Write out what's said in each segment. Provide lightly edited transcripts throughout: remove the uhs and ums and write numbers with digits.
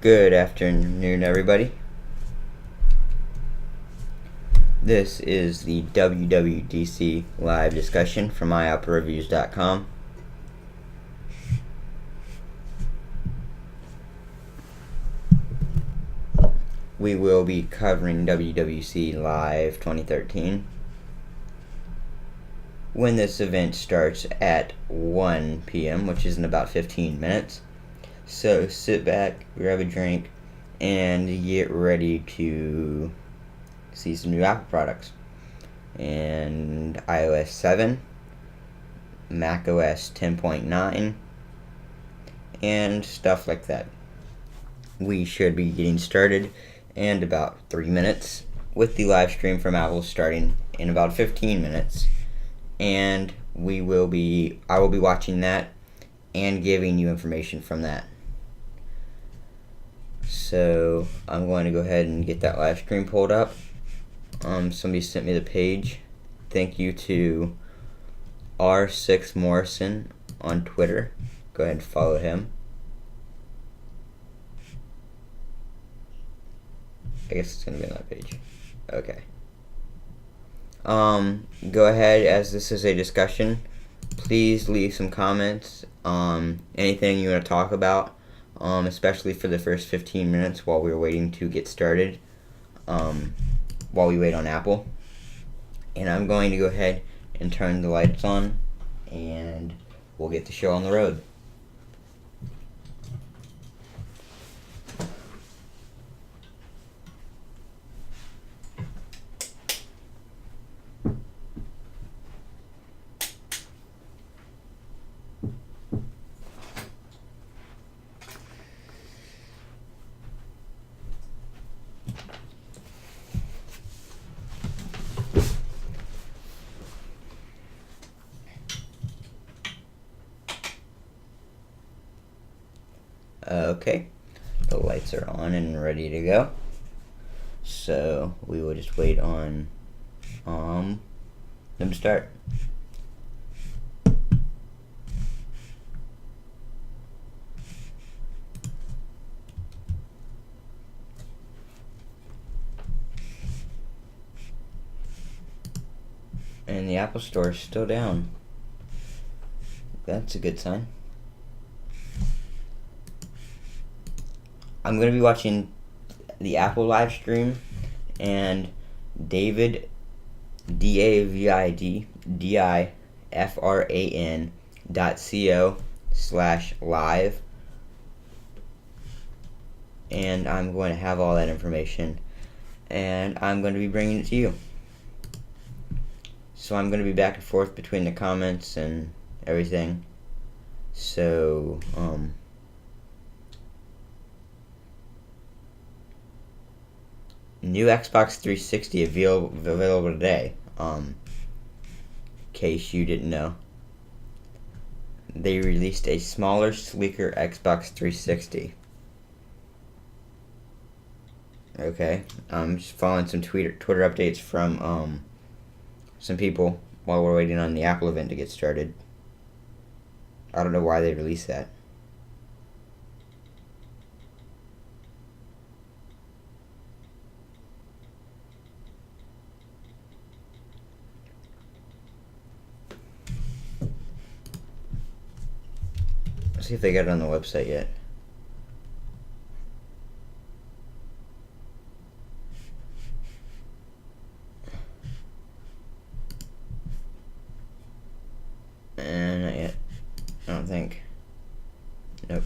Good afternoon, everybody. This is the WWDC live discussion from iOperaReviews.com. We will be covering WWDC Live 2013 when this event starts at 1 p.m., which is in about 15 minutes. So sit back, grab a drink, and get ready to see some new Apple products. And iOS 7, macOS 10.9, and stuff like that. We should be getting started in about 3 minutes with the live stream from Apple starting in about 15 minutes. And I will be watching that and giving you information from that. So I'm going to go ahead and get that live stream pulled up. Somebody sent me the page. Thank you to R6 Morrison on Twitter. Go ahead and follow him. I guess it's going to be on that page. Okay. Go ahead, as this is a discussion, please leave some comments. Anything you want to talk about, especially for the first 15 minutes while we're waiting to get started, while we wait on Apple. And I'm going to go ahead and turn the lights on, and we'll get the show on the road. Okay, the lights are on and ready to go. So we will just wait on them to start. And the Apple Store is still down. That's a good sign. I'm going to be watching the Apple live stream, and David, DAVIDDIFRAN.co/live, and I'm going to have all that information, and I'm going to be bringing it to you. So I'm going to be back and forth between the comments and everything. So, new Xbox 360 available today. In case you didn't know, they released a smaller, sleeker Xbox 360. Okay, I'm just following some Twitter updates from some people while we're waiting on the Apple event to get started. I don't know why they released that. Let's see if they got it on the website yet. Not yet. I don't think. Nope.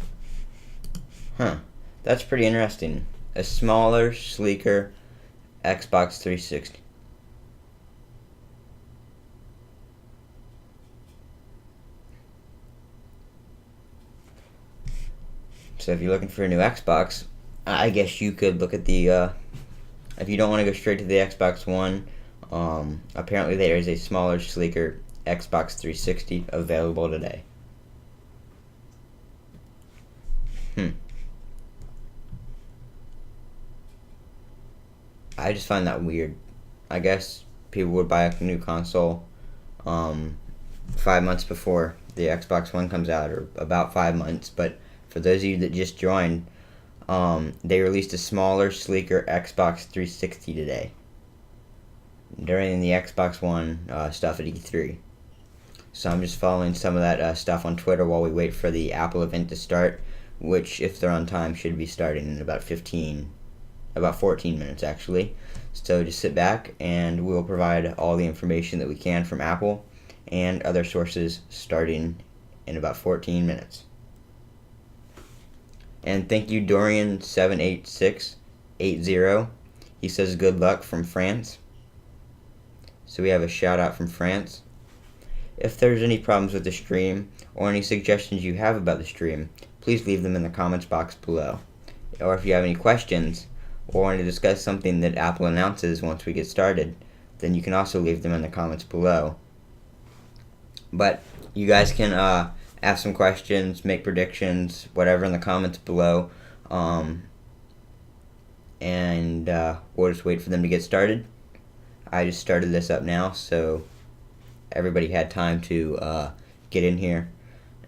Huh. That's pretty interesting. A smaller, sleeker Xbox 360. So if you're looking for a new Xbox, I guess you could look at the, if you don't want to go straight to the Xbox One, apparently there is a smaller, sleeker Xbox 360 available today. I just find that weird. I guess people would buy a new console 5 months before the Xbox One comes out, or about 5 months, but for those of you that just joined, They released a smaller, sleeker Xbox 360 today during the Xbox One stuff at E3. So I'm just following some of that stuff on Twitter while we wait for the Apple event to start, which, if they're on time, should be starting in about 14 minutes actually. So just sit back and we'll provide all the information that we can from Apple and other sources starting in about 14 minutes. And thank you, Dorian78680. He says good luck from France. So we have a shout out from France. If there's any problems with the stream or any suggestions you have about the stream, please leave them in the comments box below. Or if you have any questions or want to discuss something that Apple announces once we get started, then you can also leave them in the comments below. But you guys can ask some questions, make predictions, whatever in the comments below. And we'll just wait for them to get started. I just started this up now, so everybody had time to get in here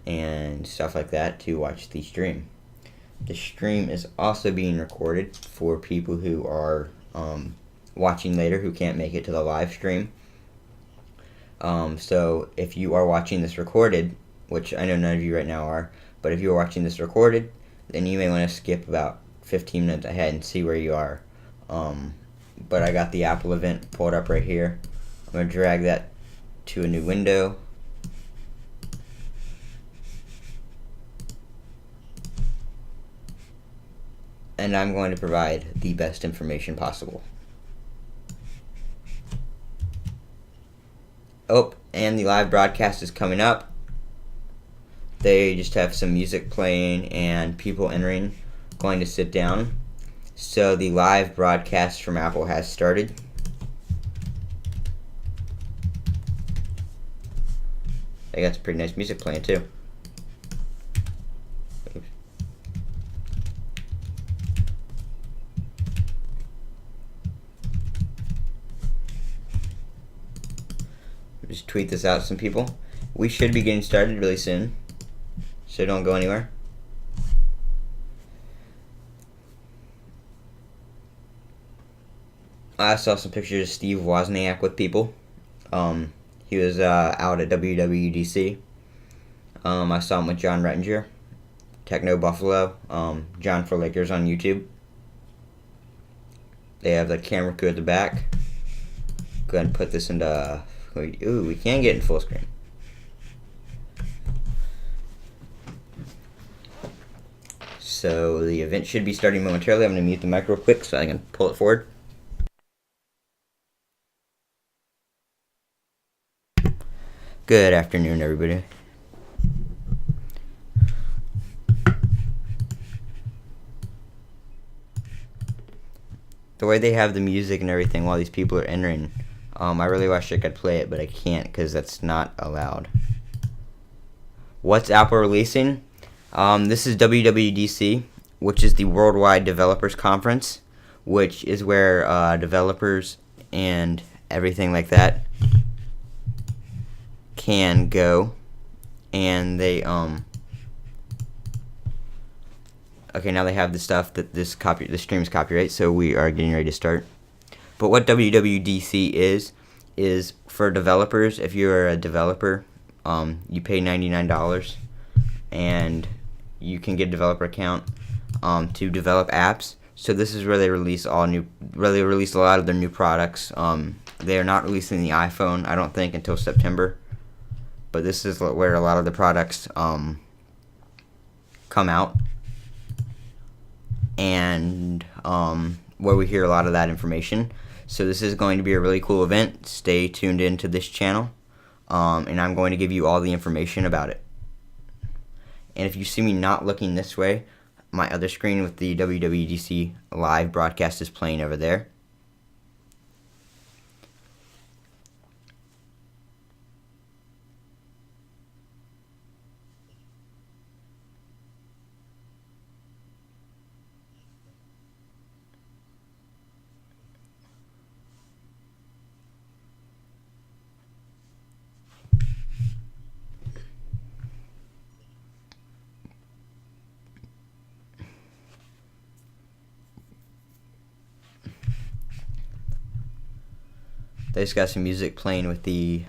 and stuff like that to watch the stream. The stream is also being recorded for people who are watching later who can't make it to the live stream. So if you are watching this recorded, which I know none of you right now are, but if you are watching this recorded, then you may want to skip about 15 minutes ahead and see where you are. But I got the Apple event pulled up right here. I'm going to drag that to a new window. And I'm going to provide the best information possible. Oh, and the live broadcast is coming up. They just have some music playing and people entering, going to sit down. So the live broadcast from Apple has started. They got some pretty nice music playing too. Just tweet this out to some people. We should be getting started really soon, so don't go anywhere. I saw some pictures of Steve Wozniak with people. He was out at WWDC. I saw him with John Rettinger, Techno Buffalo, John for Lakers on YouTube. They have the camera crew at the back. Go ahead and put this into... Ooh, we can get in full screen. So the event should be starting momentarily. I'm going to mute the mic real quick so I can pull it forward. Good afternoon, everybody. The way they have the music and everything while these people are entering, I really wish I could play it, but I can't because that's not allowed. What's Apple releasing? This is WWDC, which is the Worldwide Developers Conference, which is where developers and everything like that can go, and they okay, now they have the stuff that this stream is copyright, so we are getting ready to start. But what WWDC is for developers. If you're a developer, you pay $99 and you can get a developer account to develop apps. So this is where they release release a lot of their new products. They are not releasing the iPhone, I don't think, until September. But this is where a lot of the products come out, and where we hear a lot of that information. So this is going to be a really cool event. Stay tuned into this channel, and I'm going to give you all the information about it. And if you see me not looking this way, my other screen with the WWDC live broadcast is playing over there. They just got some music playing with the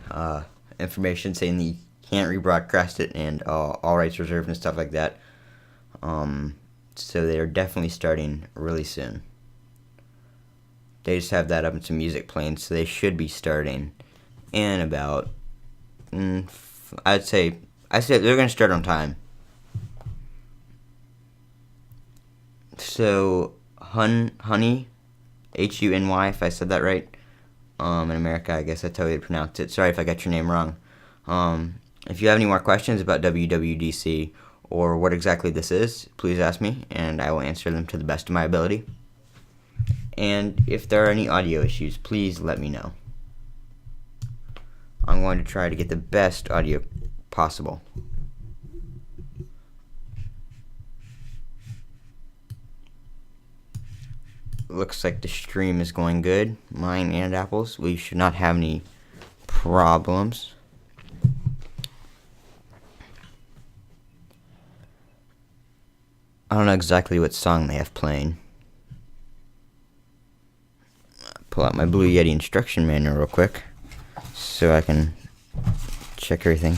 information saying the can't rebroadcast it and all rights reserved and stuff like that. So they're definitely starting really soon. They just have that up and some music playing, so they should be starting in about, I'd say they're going to start on time. So, Honey, Huny, if I said that right. In America, I guess that's how they pronounce it. Sorry if I got your name wrong. If you have any more questions about WWDC or what exactly this is, please ask me, and I will answer them to the best of my ability. And if there are any audio issues, please let me know. I'm going to try to get the best audio possible. Looks like the stream is going good. Mine and Apple's. We should not have any problems. I don't know exactly what song they have playing. Pull out my Blue Yeti instruction manual real quick so I can check everything.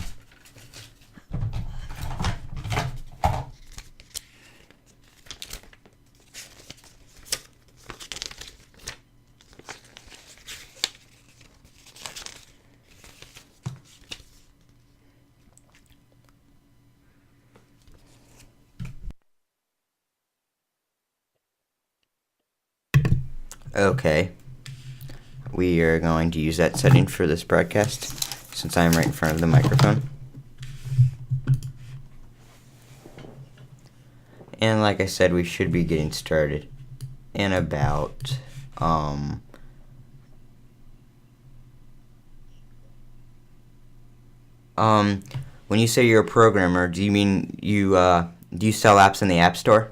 Okay, we are going to use that setting for this broadcast since I'm right in front of the microphone. And like I said, we should be getting started in about when you say you're a programmer, do you mean you do you sell apps in the App Store?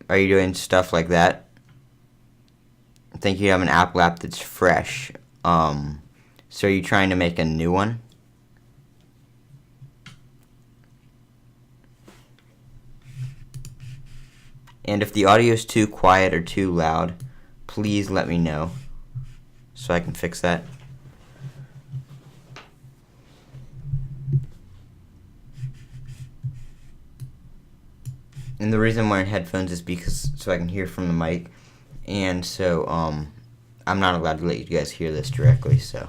Are you doing stuff like that? I think you have an Apple app that's fresh. So are you trying to make a new one? And if the audio is too quiet or too loud, please let me know so I can fix that. And the reason I'm wearing headphones is because so I can hear from the mic. And so I'm not allowed to let you guys hear this directly, so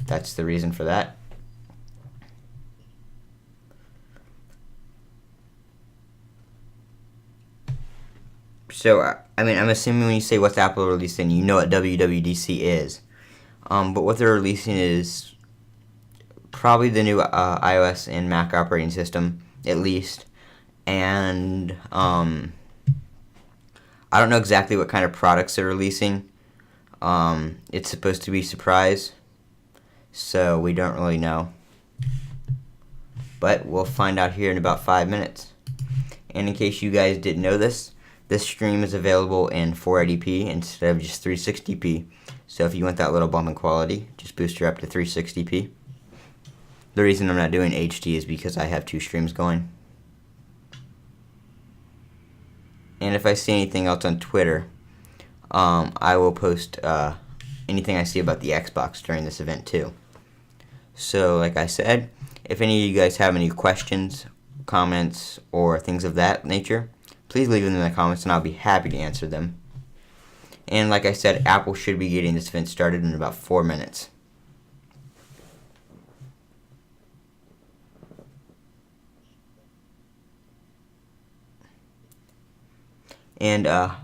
that's the reason for that. So, I mean, I'm assuming when you say what's Apple releasing, you know what WWDC is. But what they're releasing is probably the new iOS and Mac operating system, at least. And I don't know exactly what kind of products they're releasing. It's supposed to be a surprise, so we don't really know. But we'll find out here in about 5 minutes. And in case you guys didn't know this stream is available in 480p instead of just 360p. So if you want that little bump in quality, just boost her up to 360p. The reason I'm not doing HD is because I have 2 streams going. And if I see anything else on Twitter, I will post anything I see about the Xbox during this event too. So like I said, if any of you guys have any questions, comments, or things of that nature, please leave them in the comments and I'll be happy to answer them. And like I said, Apple should be getting this event started in about 4 minutes. And the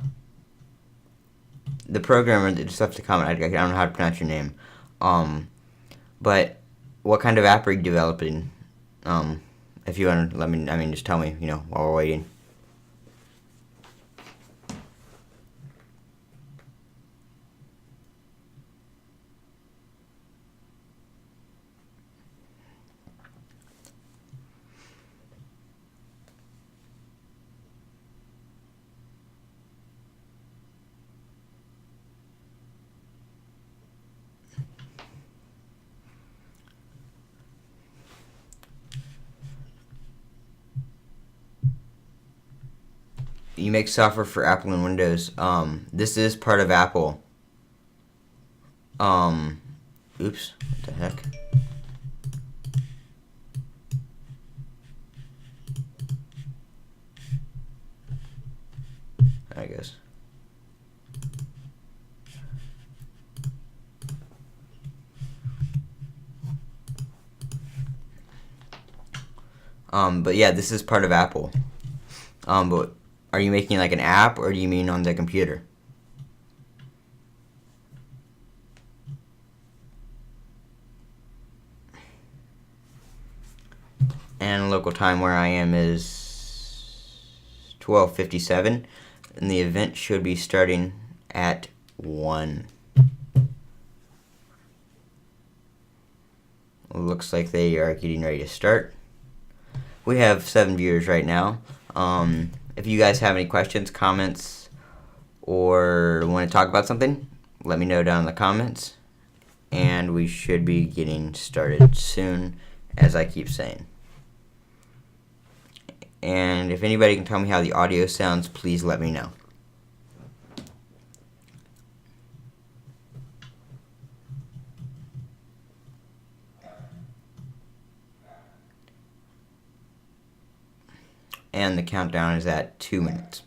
programmer that just left a comment, I don't know how to pronounce your name. But what kind of app are you developing? If you want to let me, just tell me, while we're waiting. You make software for Apple and Windows. This is part of Apple. Oops, what the heck? I guess. But yeah, this is part of Apple. But are you making like an app, or do you mean on the computer? And local time where I am is 12:57, and the event should be starting at 1. Looks like they are getting ready to start. We have 7 viewers right now. If you guys have any questions, comments, or want to talk about something, let me know down in the comments. And we should be getting started soon, as I keep saying. And if anybody can tell me how the audio sounds, please let me know. And the countdown is at 2 minutes.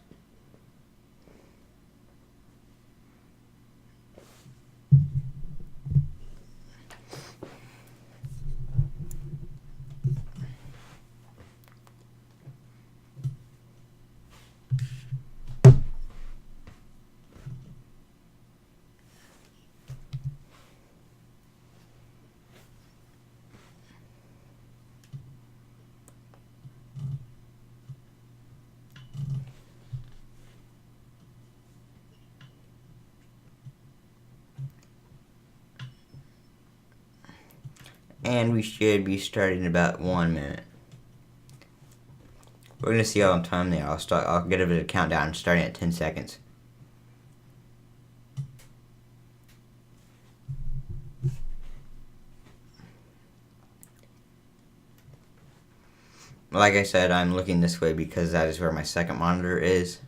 And we should be starting in about 1 minute. We're gonna see how on time they are. I'll get a bit of a countdown starting at 10 seconds. Like I said, I'm looking this way because that is where my second monitor is.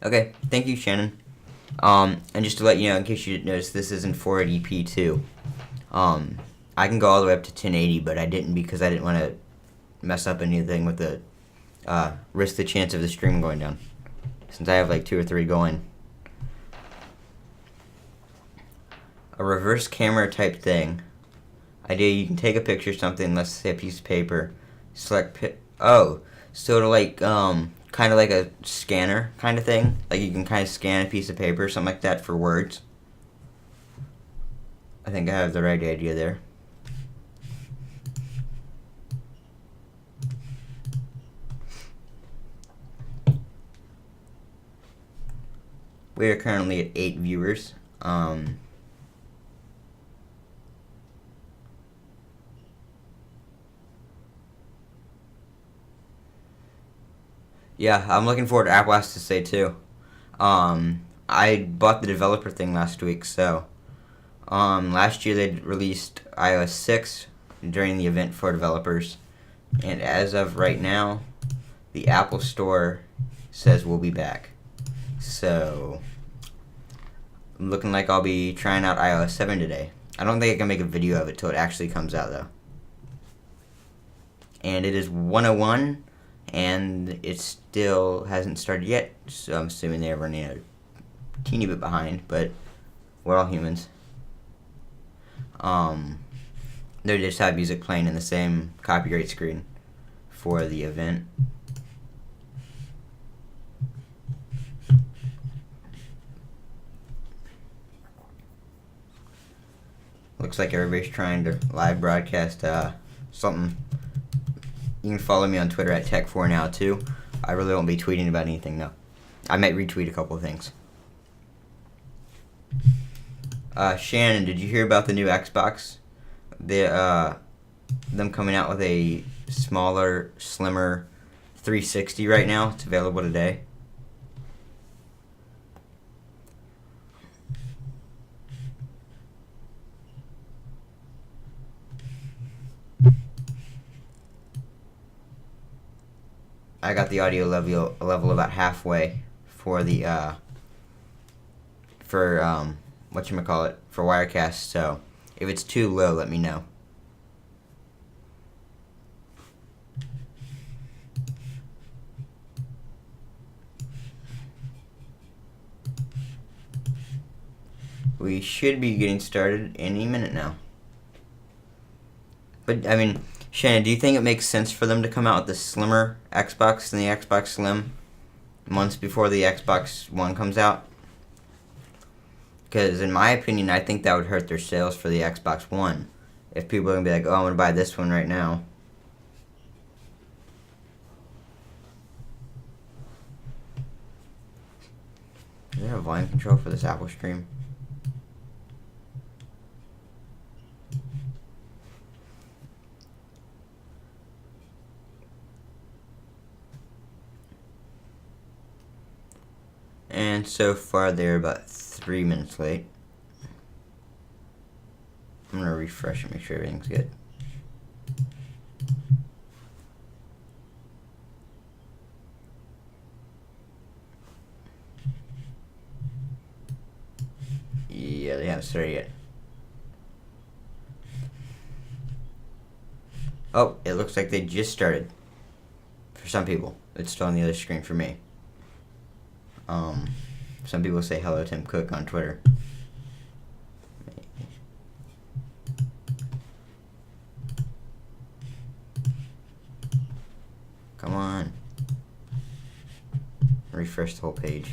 Okay, thank you, Shannon. And just to let you know, in case you didn't notice, this isn't 480p too. I can go all the way up to 1080, but I didn't because I didn't want to mess up anything with the risk the chance of the stream going down, since I have like 2 or 3 going. A reverse camera type thing. Idea: you can take a picture of something, let's say a piece of paper, select so to like kind of like a scanner kind of thing. Like you can kind of scan a piece of paper, something like that, for words. I think I have the right idea there. We are currently at 8 viewers. Yeah, I'm looking forward to Apple has to say too. I bought the developer thing last week, so last year they released iOS 6 during the event for developers, and as of right now, the Apple Store says we'll be back. So I'm looking like I'll be trying out iOS 7 today. I don't think I can make a video of it till it actually comes out though. And it is 101. And it still hasn't started yet, so I'm assuming they're running a teeny bit behind, but we're all humans. They just have music playing in the same copyright screen for the event. Looks like everybody's trying to live broadcast something. You can follow me on Twitter at Tech4Now too. I really won't be tweeting about anything though. I might retweet a couple of things. Shannon, did you hear about the new Xbox? Them coming out with a smaller, slimmer 360 right now. It's available today. I got the audio level about halfway for the for Wirecast. So if it's too low, let me know. We should be getting started any minute now. But I mean, Shannon, do you think it makes sense for them to come out with the slimmer Xbox than the Xbox Slim months before the Xbox One comes out? Because in my opinion, I think that would hurt their sales for the Xbox One. If people are going to be like, oh, I'm going to buy this one right now. Is there a volume control for this Apple stream? And so far, they're about 3 minutes late. I'm going to refresh and make sure everything's good. Yeah, they haven't started yet. Oh, it looks like they just started. For some people. It's still on the other screen for me. Some people say hello Tim Cook on Twitter. Come on. Refresh the whole page.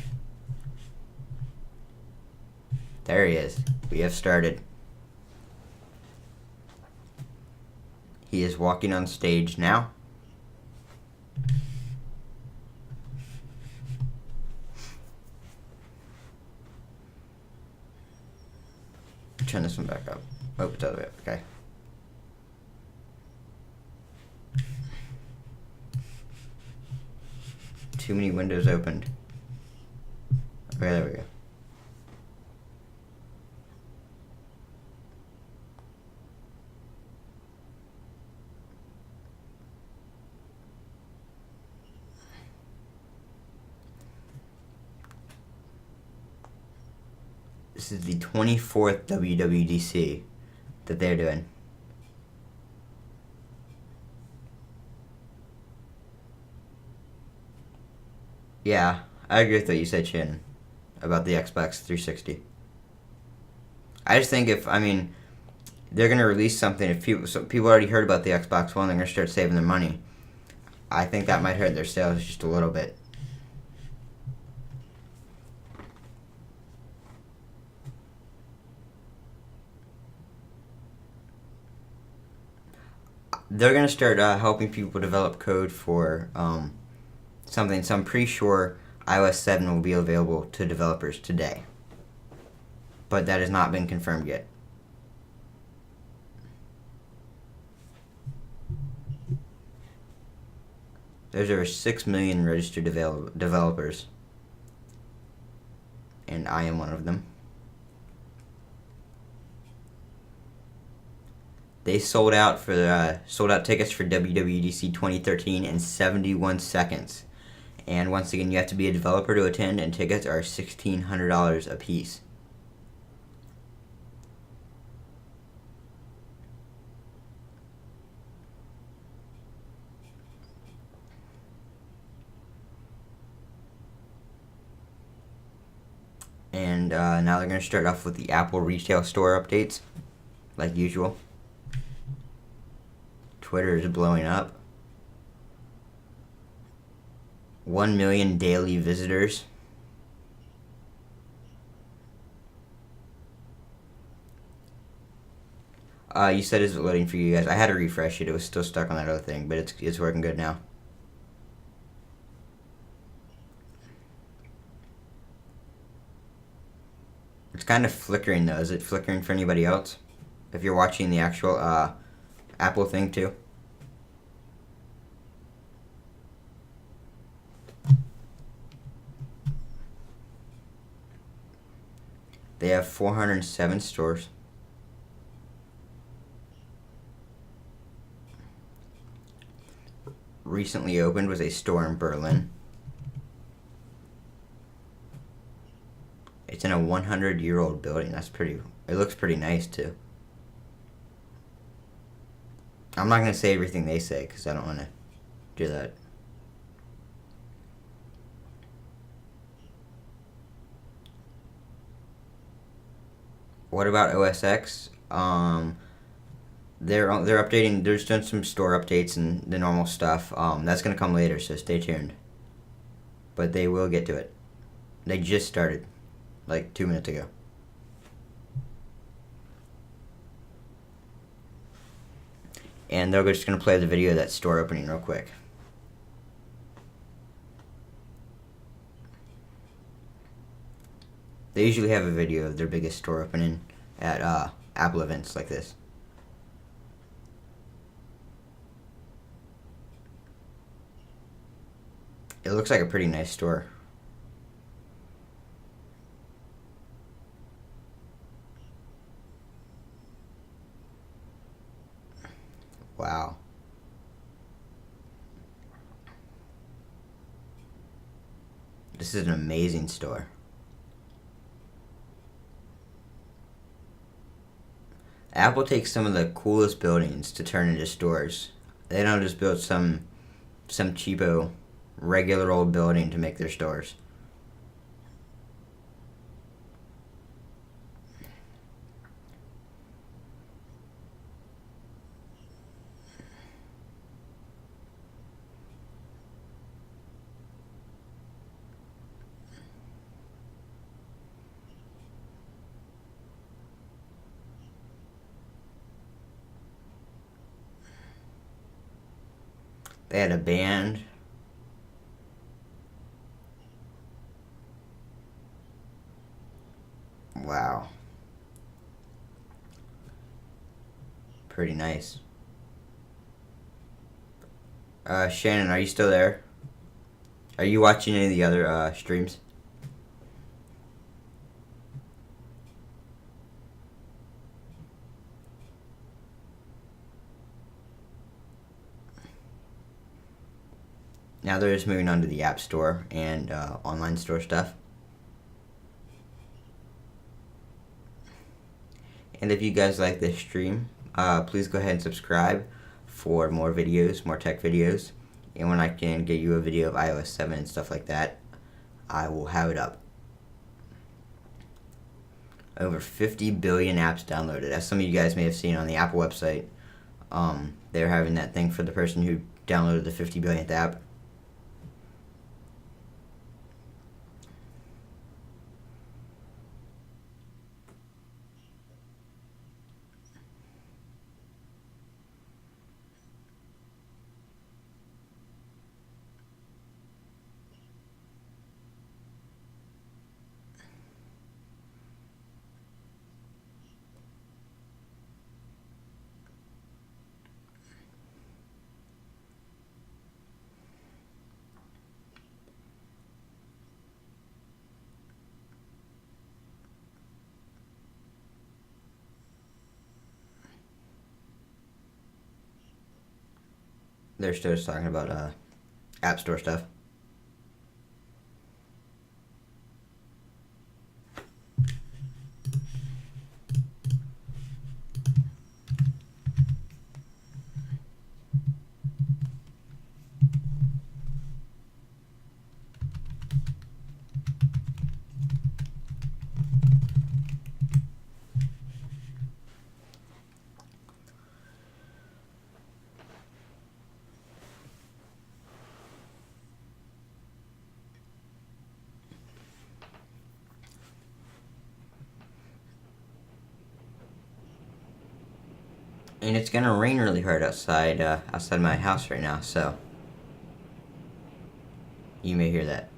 There he is. We have started. He is walking on stage now. Turn this one back up. Oh, it's the other way up. Okay. Too many windows opened. Okay, there we go. This is the 24th WWDC that they're doing. Yeah, I agree with what you said, Shannon, about the Xbox 360. I just think they're going to release something, if people already heard about the Xbox One, they're going to start saving their money. I think that might hurt their sales just a little bit. They're going to start helping people develop code for something. So I'm pretty sure iOS 7 will be available to developers today. But that has not been confirmed yet. There's over 6 million registered developers. And I am one of them. They sold out tickets for WWDC 2013 in 71 seconds. And once again, you have to be a developer to attend, and tickets are $1,600 a piece. And now they're going to start off with the Apple retail store updates, like usual. Twitter is blowing up. 1 million daily visitors. You said is it loading for you guys? I had to refresh it. It was still stuck on that other thing, but it's working good now. It's kind of flickering though. Is it flickering for anybody else? If you're watching the actual Apple thing too. They have 407 stores. Recently opened was a store in Berlin. It's in a 100-year-old building. It looks pretty nice too. I'm not going to say everything they say because I don't want to do that. What about OS X? They're updating. They're just doing some store updates and the normal stuff. That's gonna come later, so stay tuned. But they will get to it. They just started, like 2 minutes ago. And they're just gonna play the video of that store opening real quick. They usually have a video of their biggest store opening at Apple events like this. It looks like a pretty nice store. Wow. This is an amazing store. Apple takes some of the coolest buildings to turn into stores. They don't just build some cheapo, regular old building to make their stores. They had a band. Wow. Pretty nice. Shannon, are you still there? Are you watching any of the other streams? Now they're just moving on to the App Store and online store stuff. And if you guys like this stream, please go ahead and subscribe for more videos, more tech videos. And when I can get you a video of iOS 7 and stuff like that, I will have it up. Over 50 billion apps downloaded. As some of you guys may have seen on the Apple website, they're having that thing for the person who downloaded the 50 billionth app. They're still just talking about App Store stuff. And it's gonna rain really hard outside my house right now, so you may hear that.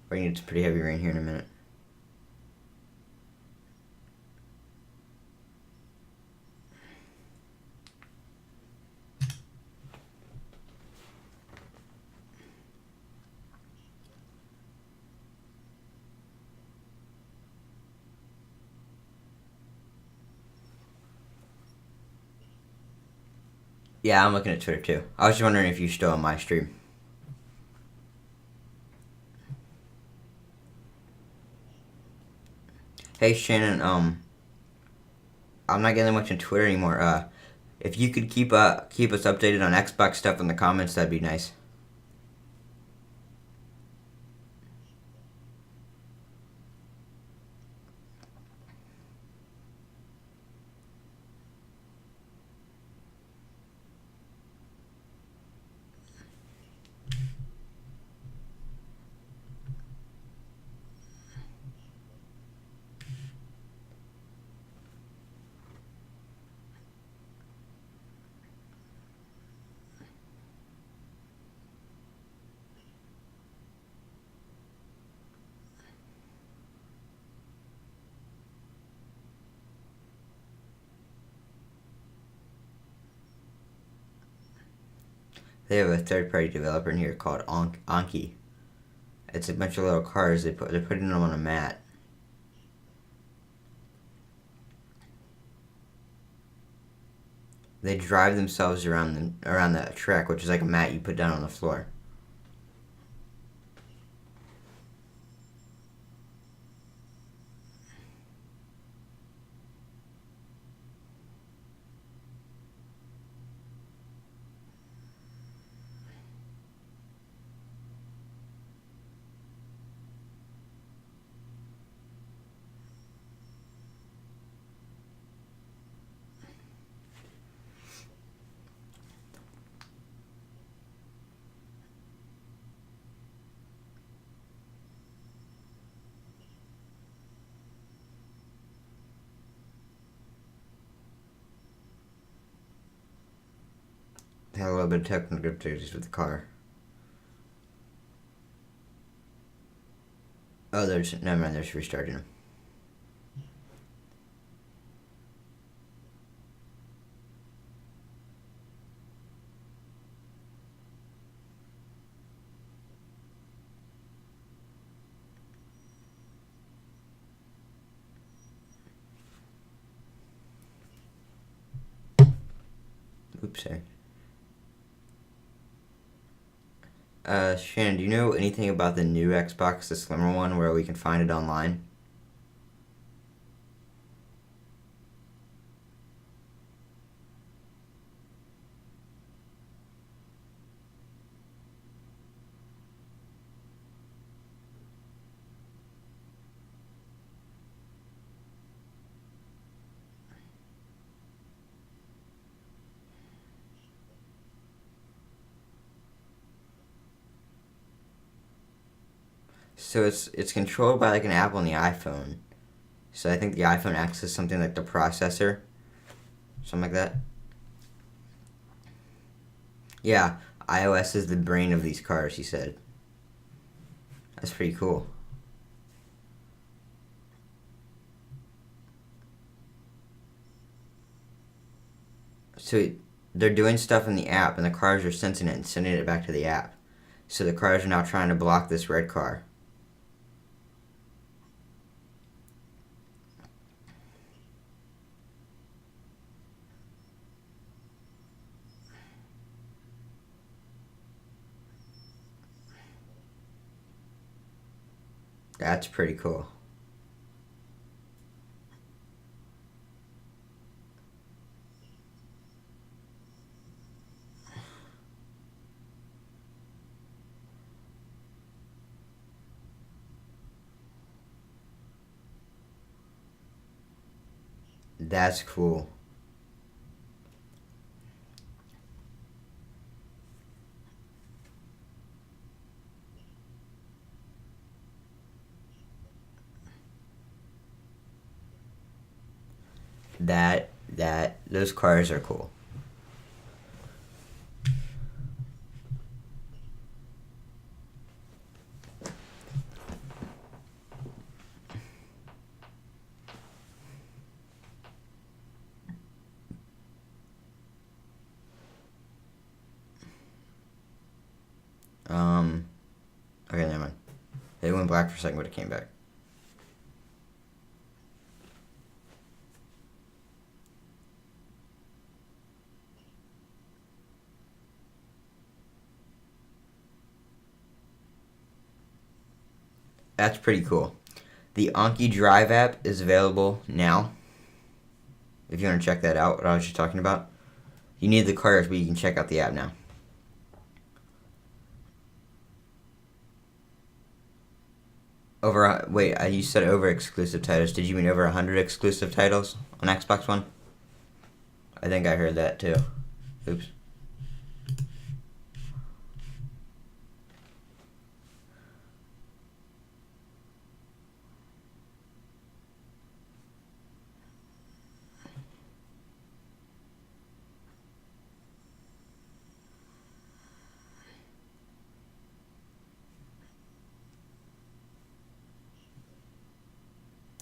We're gonna get some pretty heavy rain here in a minute. Yeah, I'm looking at Twitter too. I was just wondering if you're still on my stream. Hey Shannon, I'm not getting much on Twitter anymore. If you could keep us updated on Xbox stuff in the comments, that'd be nice. They have a third-party developer in here called Anki. It's a bunch of little cars. They're putting them on a mat. They drive themselves around the track, which is like a mat you put down on the floor. They had a little bit of technical difficulties with the car. Oh, never mind. They're just restarting them. Oops, sorry. Shannon, do you know anything about the new Xbox, the slimmer one, where we can find it online? So it's controlled by like an app on the iPhone. So I think the iPhone acts as something like the processor, something like that. Yeah, iOS is the brain of these cars, he said. That's pretty cool. So they're doing stuff in the app, and the cars are sensing it and sending it back to the app. So the cars are now trying to block this red car. That's pretty cool. That's cool. Those cars are cool. Okay, never mind. It went black for a second, but it came back. That's pretty cool. The Anki Drive app is available now. If you want to check that out, what I was just talking about. You need the cars, but you can check out the app now. You said over exclusive titles. Did you mean over 100 exclusive titles on Xbox One? I think I heard that too. Oops.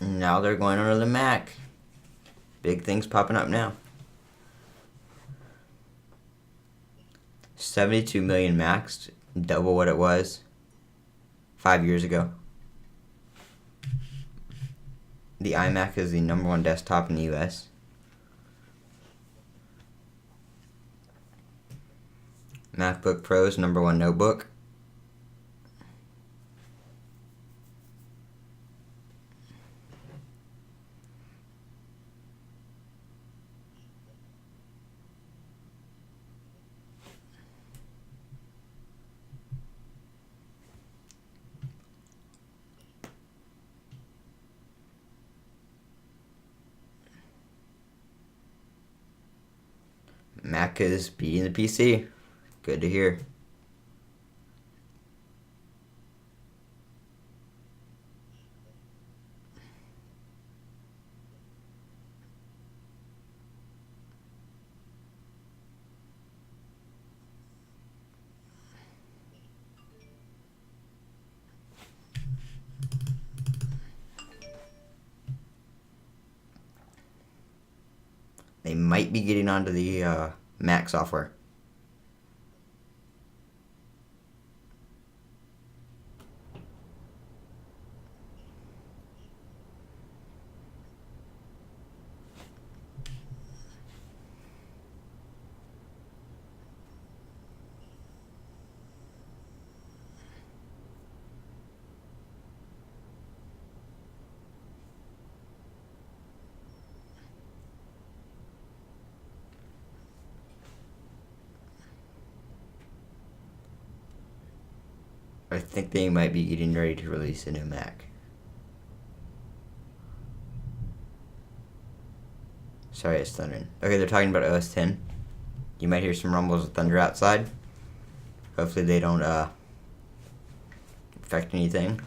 Now they're going under the Mac. Big things popping up now. 72 million maxed, double what it was 5 years ago. The iMac is the #1 desktop in the US. MacBook Pro's #1 notebook. Mac is beating the PC. Good to hear. They might be getting onto the Mac software. I think they might be getting ready to release a new Mac. Sorry, it's thundering. Okay, they're talking about OS 10. You might hear some rumbles of thunder outside. Hopefully they don't affect anything.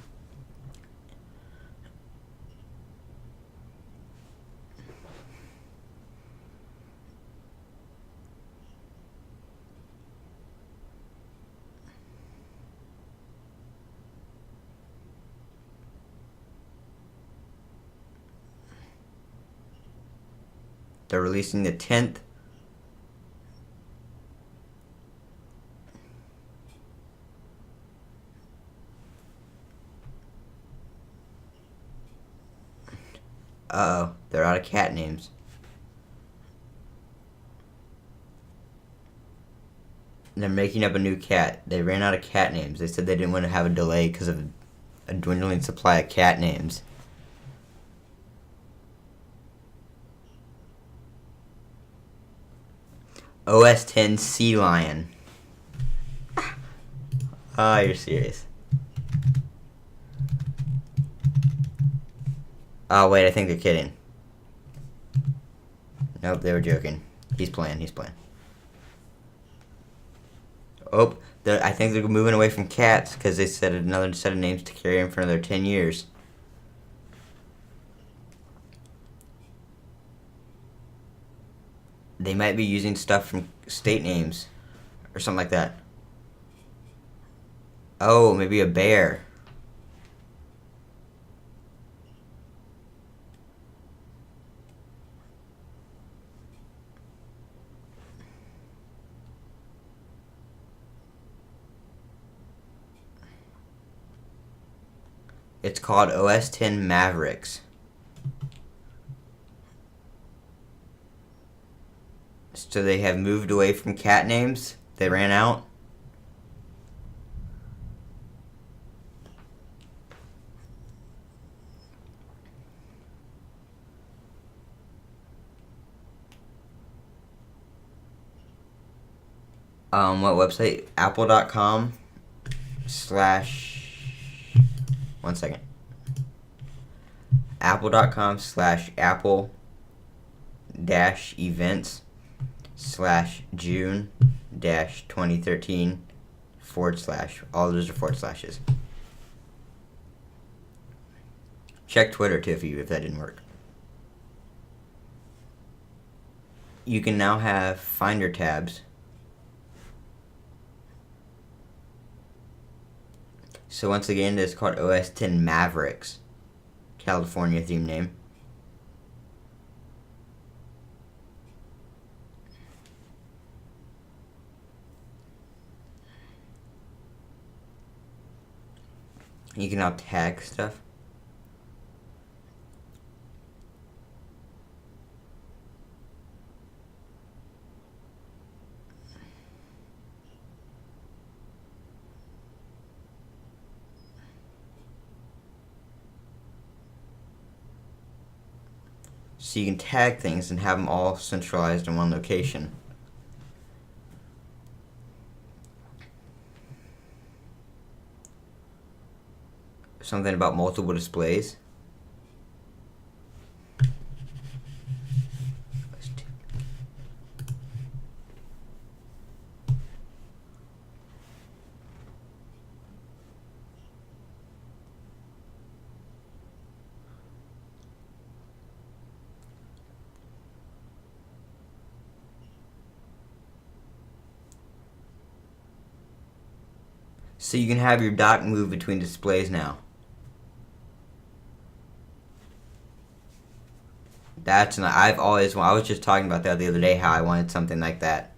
They're releasing the 10th. Uh-oh, they're out of cat names. They're making up a new cat. They ran out of cat names. They said they didn't want to have a delay because of a dwindling supply of cat names. OS 10 Sea Lion. Oh, you're serious. Oh, wait, I think they're kidding. Nope, they were joking. He's playing. Oh, I think they're moving away from cats because they said another set of names to carry in for another 10 years. They might be using stuff from state names or something like that. Oh, maybe a bear. It's called OS 10 Mavericks. So they have moved away from cat names. They ran out. What website? Apple.com / 1 second. Apple.com / Apple - events / June - 2013 / all those are forward slashes. Check Twitter too if that didn't work. You can now have Finder tabs. So once again, it's called OS 10 Mavericks, California theme name. You can now tag stuff. So you can tag things and have them all centralized in one location. Something about multiple displays. So you can have your dock move between displays now. That's not. I was just talking about that the other day. How I wanted something like that.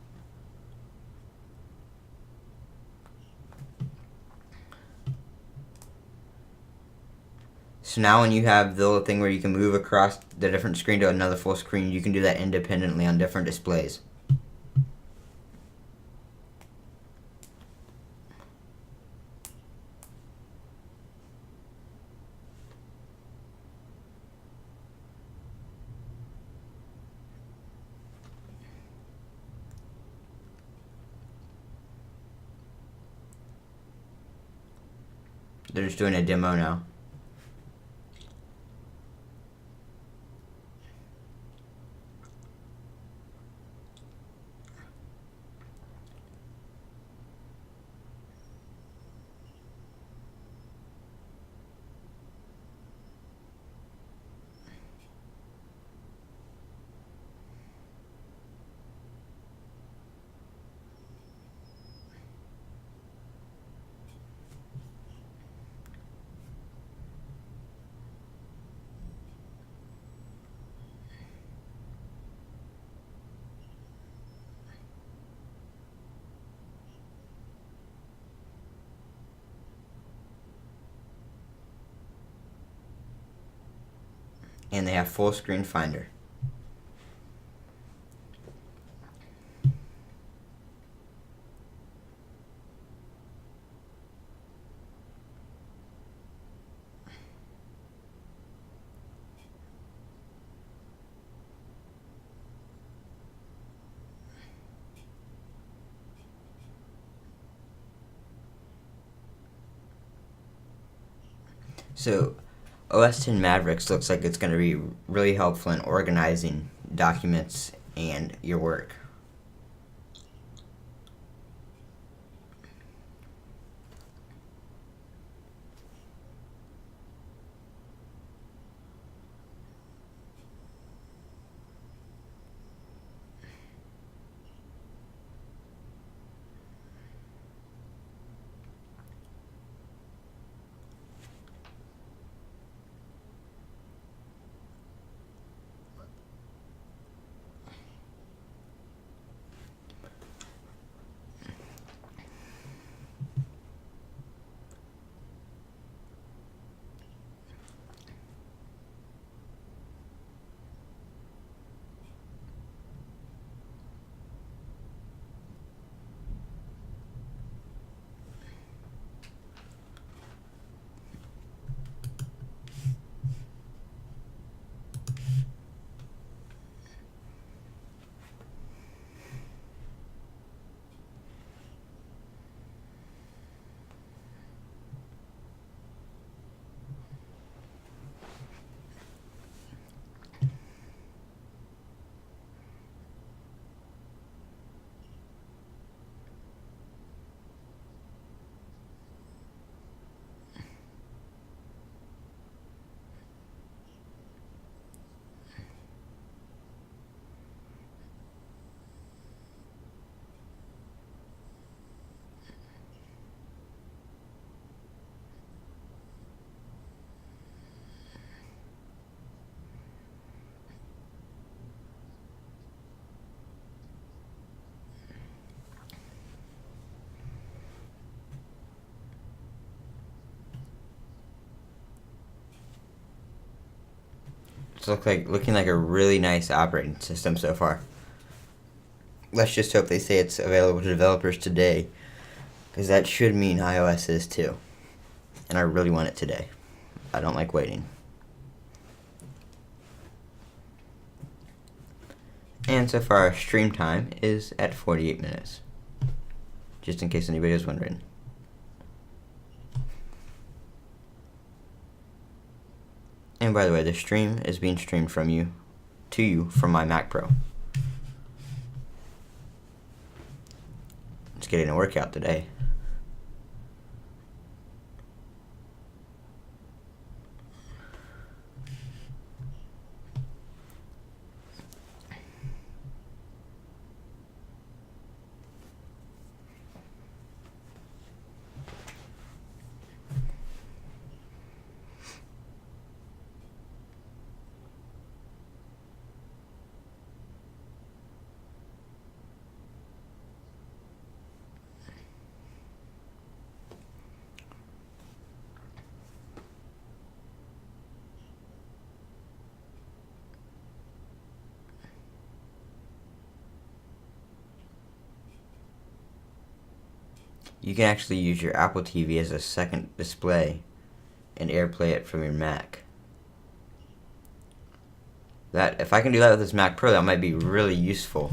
So now when you have the little thing where you can move across the different screen to another full screen, you can do that independently on different displays. They're just doing a demo now. And they have full screen Finder. So OS 10 Mavericks looks like it's going to be really helpful in organizing documents and your work. It's looking like a really nice operating system so far. Let's just hope they say it's available to developers today, because that should mean iOS is too. And I really want it today. I don't like waiting. And so far our stream time is at 48 minutes. Just in case anybody was wondering. And by the way, the stream is being streamed from you to you from my Mac Pro. It's getting a workout today. You can actually use your Apple TV as a second display and AirPlay it from your Mac. That, if I can do that with this Mac Pro, that might be really useful.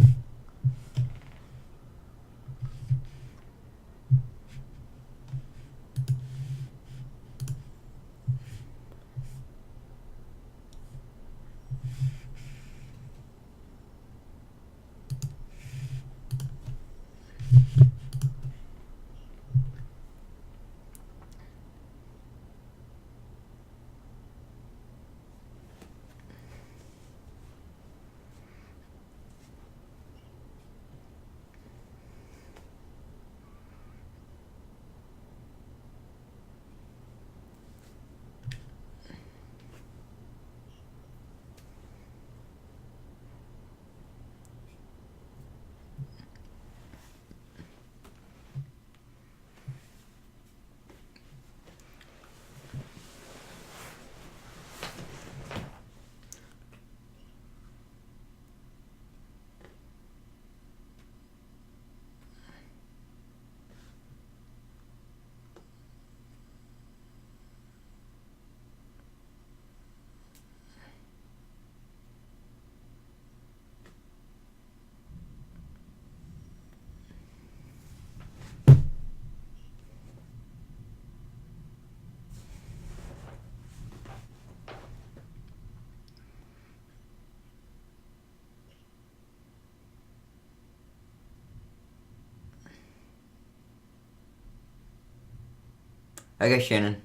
Okay, Shannon.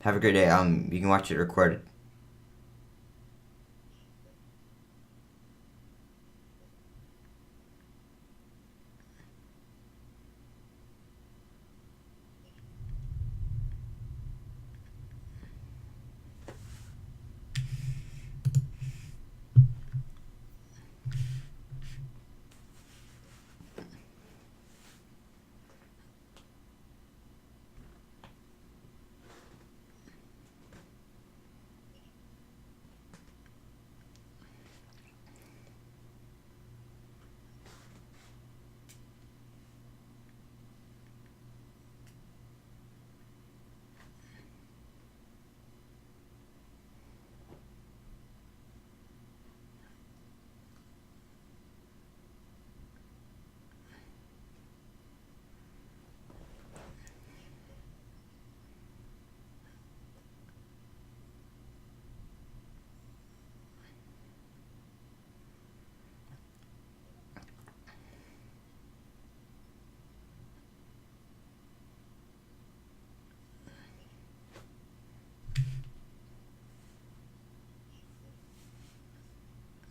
Have a great day. You can watch it recorded.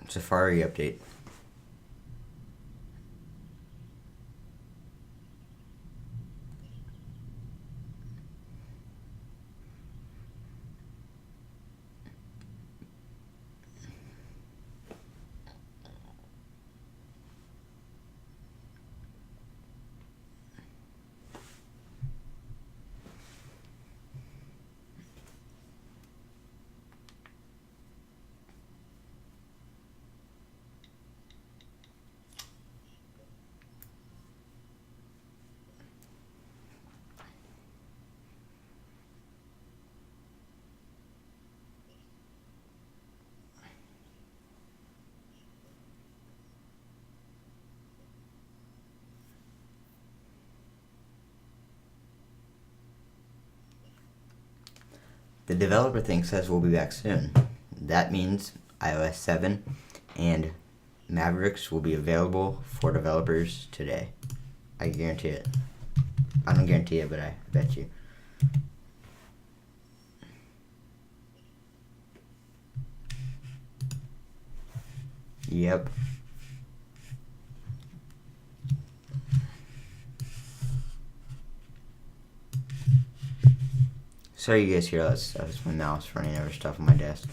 Safari update. The developer thing says we'll be back soon. That means iOS 7 and Mavericks will be available for developers today. I guarantee it. I don't guarantee it, but I bet you. Yep. Sorry you guys hear that stuff. It's my mouse running over stuff on my desk.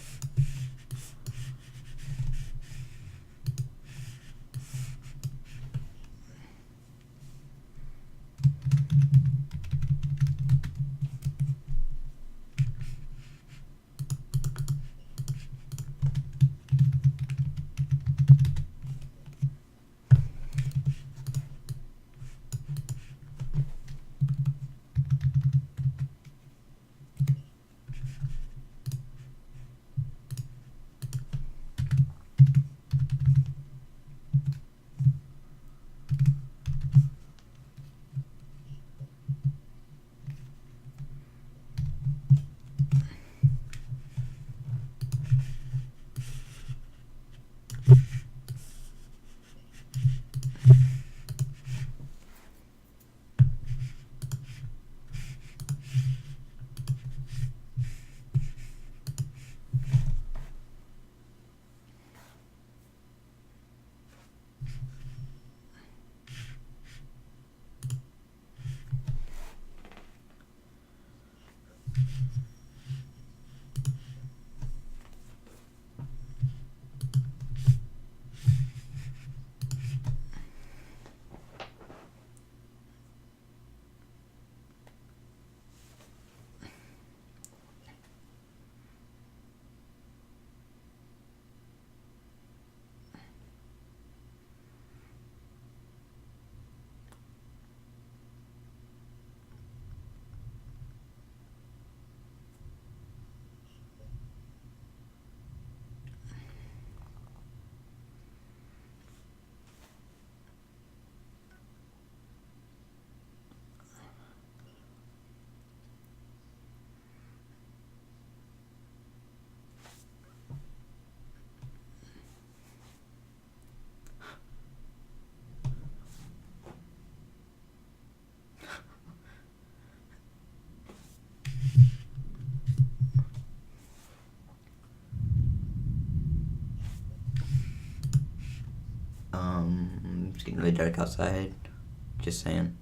It's getting really dark outside. Just saying.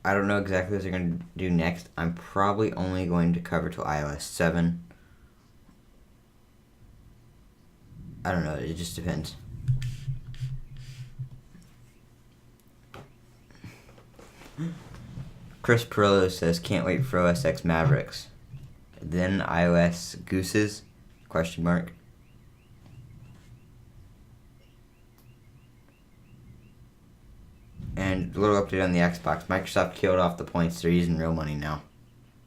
I don't know exactly what they're going to do next. I'm probably only going to cover till iOS 7. I don't know. It just depends. Chris Perillo says, can't wait for OS X Mavericks. Then iOS Gooses? Question mark. And a little update on the Xbox. Microsoft killed off the points. They're using real money now.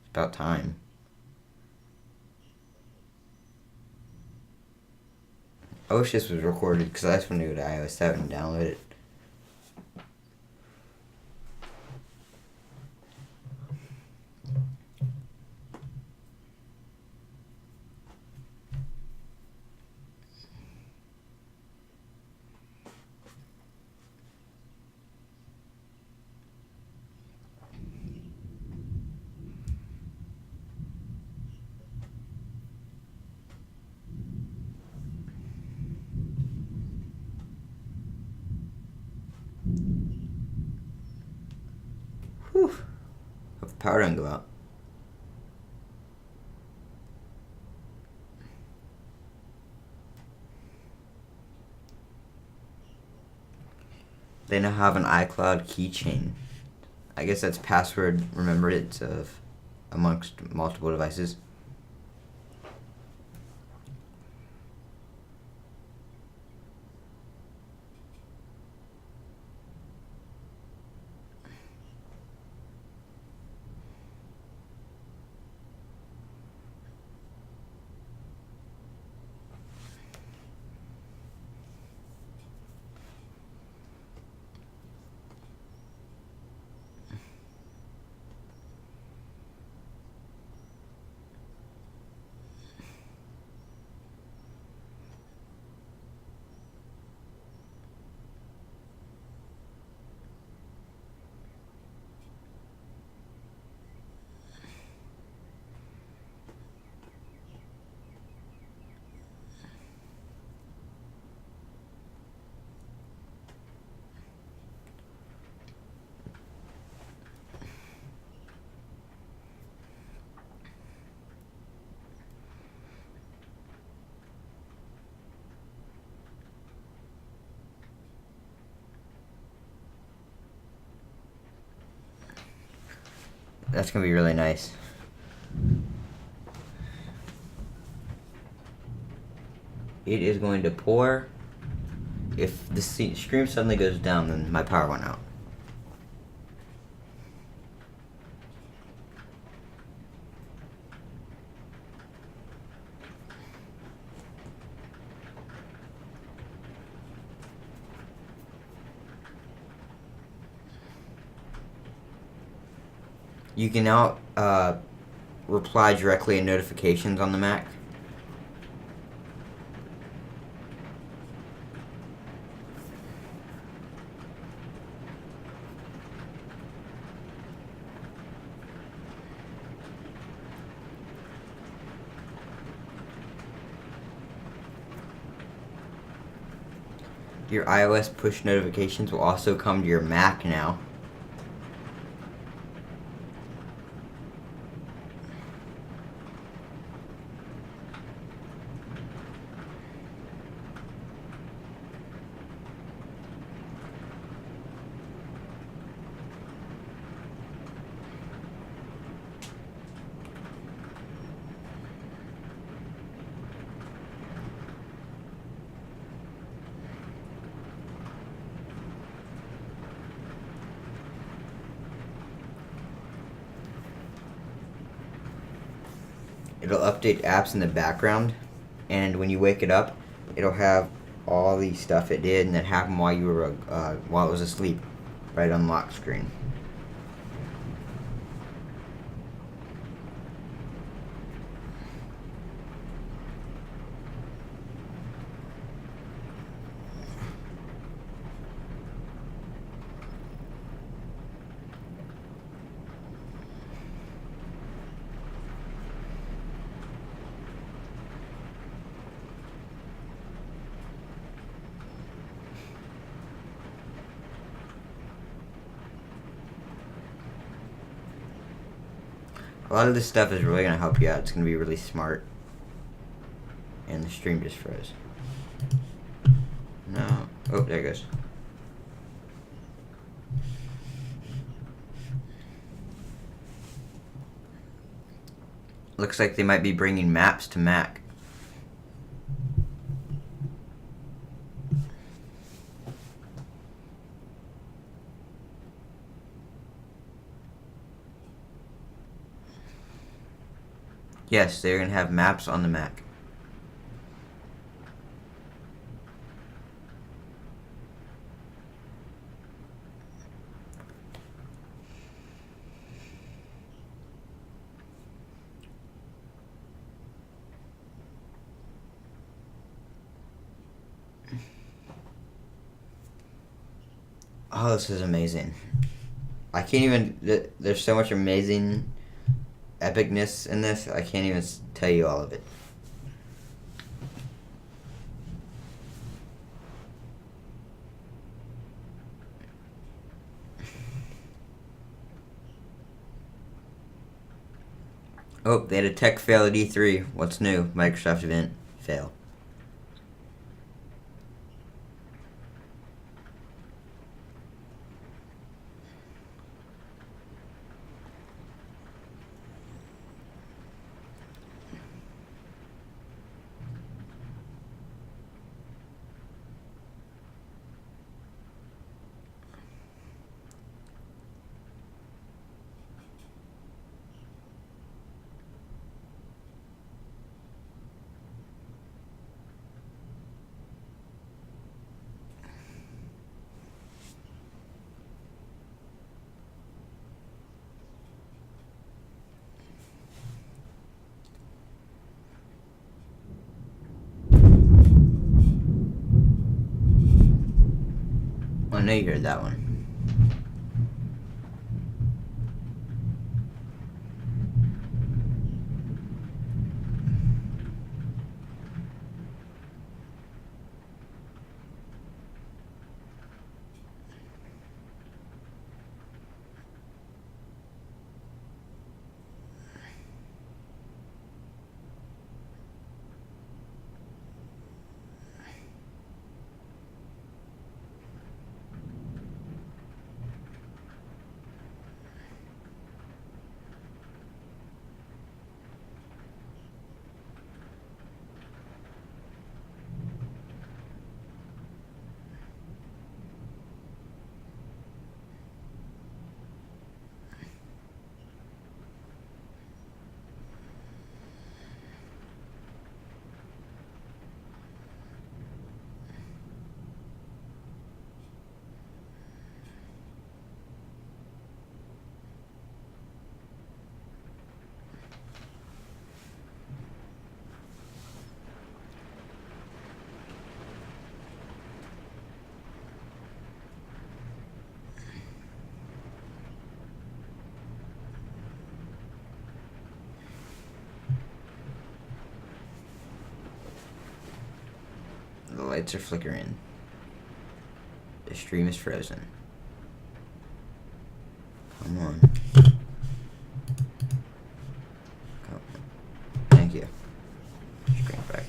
It's about time. I wish this was recorded because I just want to go to iOS 7 and download it. Whew. Hope the power doesn't go out. They now have an iCloud keychain. I guess that's password remembrance of amongst multiple devices. That's going to be really nice. It is going to pour. If the stream suddenly goes down, then my power went out. You can now reply directly in notifications on the Mac. Your iOS push notifications will also come to your Mac now. It'll update apps in the background, and when you wake it up, it'll have all the stuff it did and that happened while you were while it was asleep, right on lock screen. A lot of this stuff is really going to help you out. It's going to be really smart. And the stream just froze. No. Oh, there it goes. Looks like they might be bringing maps to Mac. Yes, they're going to have maps on the Mac. Oh, this is amazing. I can't even... There's so much amazing epicness in this, I can't even tell you all of it. Oh, they had a tech fail at E3. What's new? Microsoft event fail. I know you heard that one. The lights are flickering. The stream is frozen. Come on. Thank you. Screen back.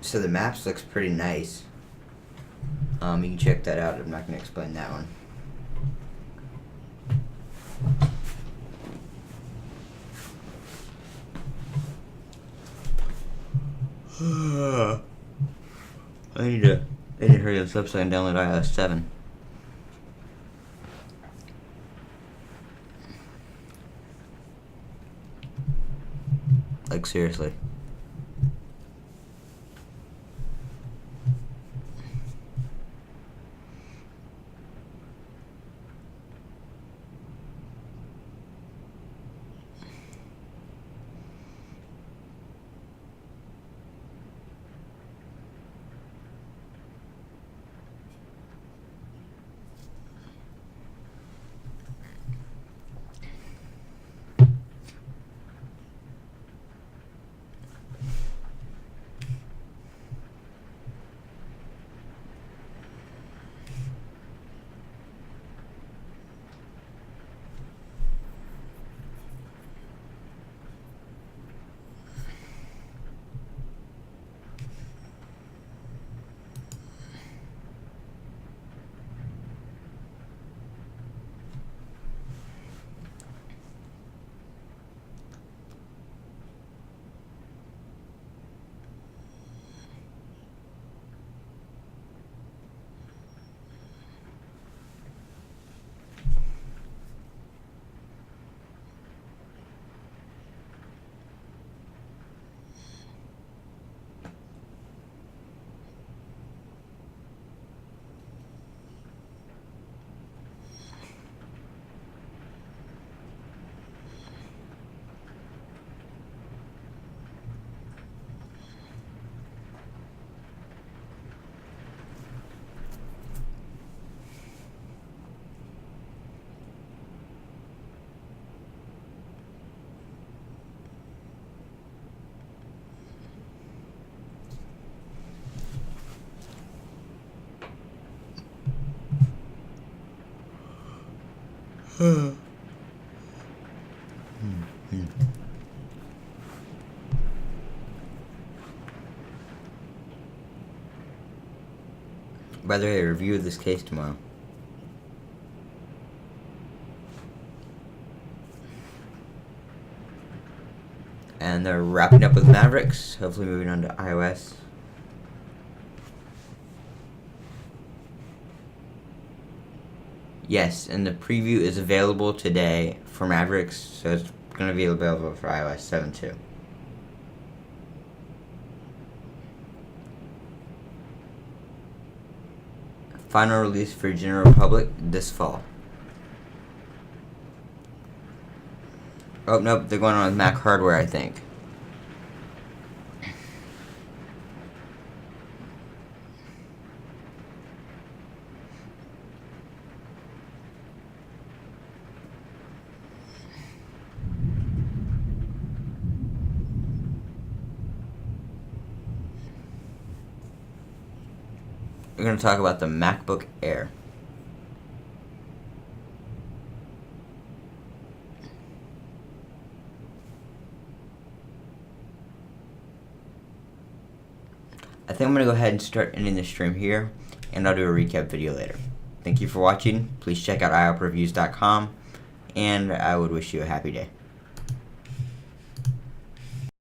So the maps looks pretty nice. You can check that out. I'm not going to explain that one. I need to hurry this up so I can download iOS 7. Like, seriously. By the way, I reviewed this case tomorrow. And they're wrapping up with Mavericks, hopefully moving on to iOS. Yes, and the preview is available today for Mavericks, so it's going to be available for iOS 7 too. Final release for general public this fall. Oh, nope, they're going on with Mac hardware, I think. we're going to talk about the MacBook Air. I think I'm going to go ahead and start ending the stream here, and I'll do a recap video later. Thank you for watching. Please check out iOpReviews.com, and I would wish you a happy day.